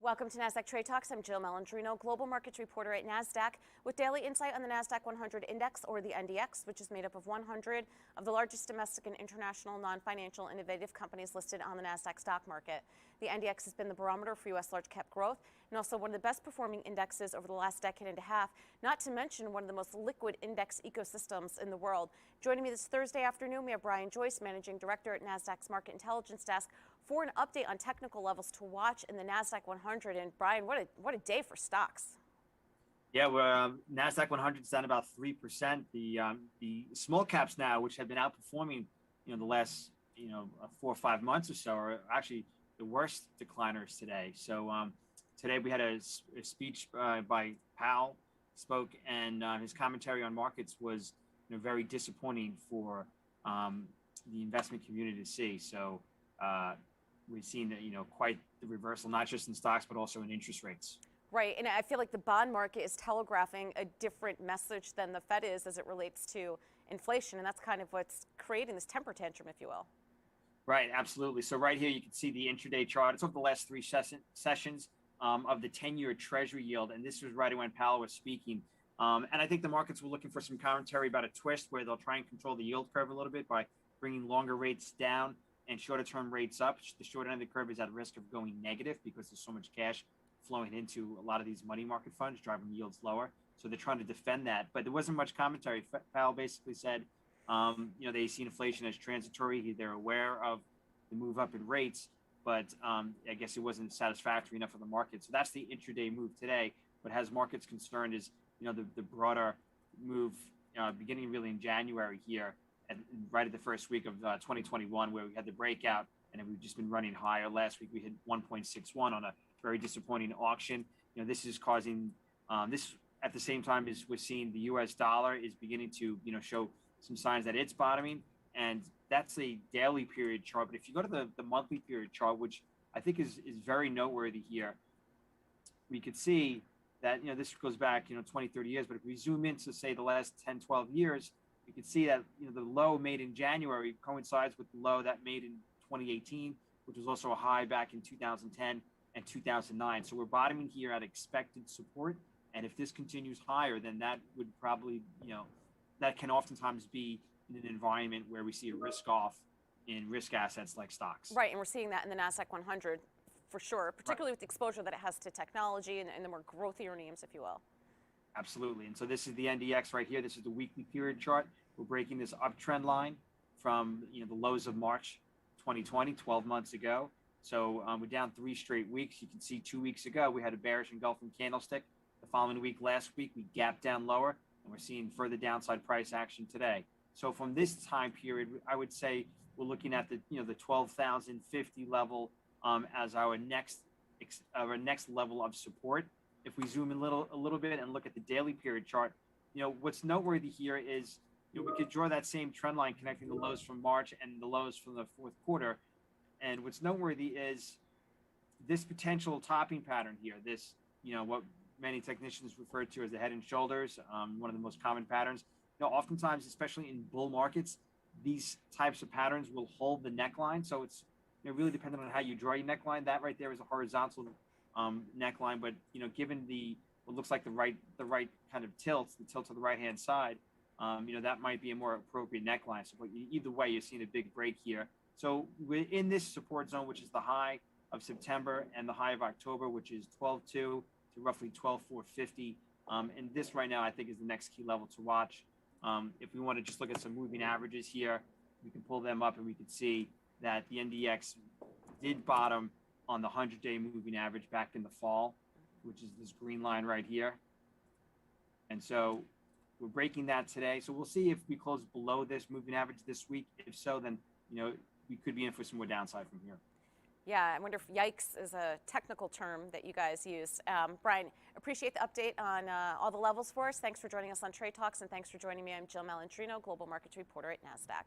Welcome to Nasdaq Trade Talks. I'm Jill Malandrino, global markets reporter at Nasdaq, with daily insight on the Nasdaq-100 index, or the NDX, which is made up of 100 of the largest domestic and international non-financial innovative companies listed on the Nasdaq stock market. The NDX has been the barometer for U.S. large-cap growth and also one of the best-performing indexes over the last decade and a half, not to mention one of the most liquid index ecosystems in the world. Joining me this Thursday afternoon, we have Joyce, Managing Director at Nasdaq's Market Intelligence Desk, for an update on technical levels to watch in the Nasdaq-100. And Brian, what a day for stocks. Yeah, Nasdaq 100 is down about 3%. The small caps now, which have been outperforming, the last 4 or 5 months or so, are actually the worst decliners today. So today we had a speech by Powell spoke, and his commentary on markets was very disappointing for the investment community to see. So we've seen quite the reversal, not just in stocks, but also in interest rates. Right, and I feel like the bond market is telegraphing a different message than the Fed is as it relates to inflation, and that's kind of what's creating this temper tantrum, if you will. Right, absolutely. So right here, you can see the intraday chart. It's over the last 3 sessions of the 10-year Treasury yield, and this was right when Powell was speaking. And I think the markets were looking for some commentary about a twist where they'll try and control the yield curve a little bit by bringing longer rates down and shorter-term rates up. The short end of the curve is at risk of going negative because there's so much cash flowing into a lot of these money market funds, driving yields lower. So they're trying to defend that. But there wasn't much commentary. Powell basically said, they see inflation as transitory. They're aware of the move up in rates, but I guess it wasn't satisfactory enough for the market. So that's the intraday move today. What has markets concerned is, the broader move beginning really in January here, right at the first week of 2021, where we had the breakout, and then we've just been running higher. Last week we hit 1.61 on a very disappointing auction. This is causing this at the same time as we're seeing the U.S. dollar is beginning to show some signs that it's bottoming, and that's a daily period chart. But if you go to the monthly period chart, which I think is very noteworthy here, we could see that this goes back 20, 30 years. But if we zoom into, say, the last 10, 12 years, you can see that the low made in January coincides with the low that made in 2018, which was also a high back in 2010 and 2009. So we're bottoming here at expected support, and if this continues higher, then that would probably that can oftentimes be in an environment where we see a risk off in risk assets like stocks. Right, and we're seeing that in the Nasdaq-100 for sure, particularly with the exposure that it has to technology and the more growthier names, if you will. Absolutely. And so this is the NDX right here. This is the weekly period chart. We're breaking this uptrend line from the lows of March 2020, 12 months ago. So we're down 3 straight weeks. You can see 2 weeks ago we had a bearish engulfing candlestick. The following week, last week, we gapped down lower, and we're seeing further downside price action today. So from this time period, I would say we're looking at the 12,050 level as our next level of support. If we zoom in a little bit and look at the daily period chart, what's noteworthy here is we could draw that same trend line connecting the lows from March and the lows from the fourth quarter. And what's noteworthy is this potential topping pattern here, this, what many technicians refer to as the head and shoulders, one of the most common patterns. Oftentimes, especially in bull markets, these types of patterns will hold the neckline. So it's really dependent on how you draw your neckline. That right there is a horizontal neckline, but given what looks like the right kind of tilt, the tilt to the right hand side, that might be a more appropriate neckline. So, but either way, you're seeing a big break here. So we're in this support zone, which is the high of September and the high of October, which is 12.2 to roughly 12.450. And this right now, I think, is the next key level to watch. If we want to just look at some moving averages here, we can pull them up and we can see that the NDX did bottom on the 100-day moving average back in the fall, which is this green line right here. And so we're breaking that today. So we'll see if we close below this moving average this week. If so, then we could be in for some more downside from here. Yeah, I wonder if yikes is a technical term that you guys use. Brian, appreciate the update on all the levels for us. Thanks for joining us on Trade Talks, and thanks for joining me. I'm Jill Malandrino, global markets reporter at Nasdaq.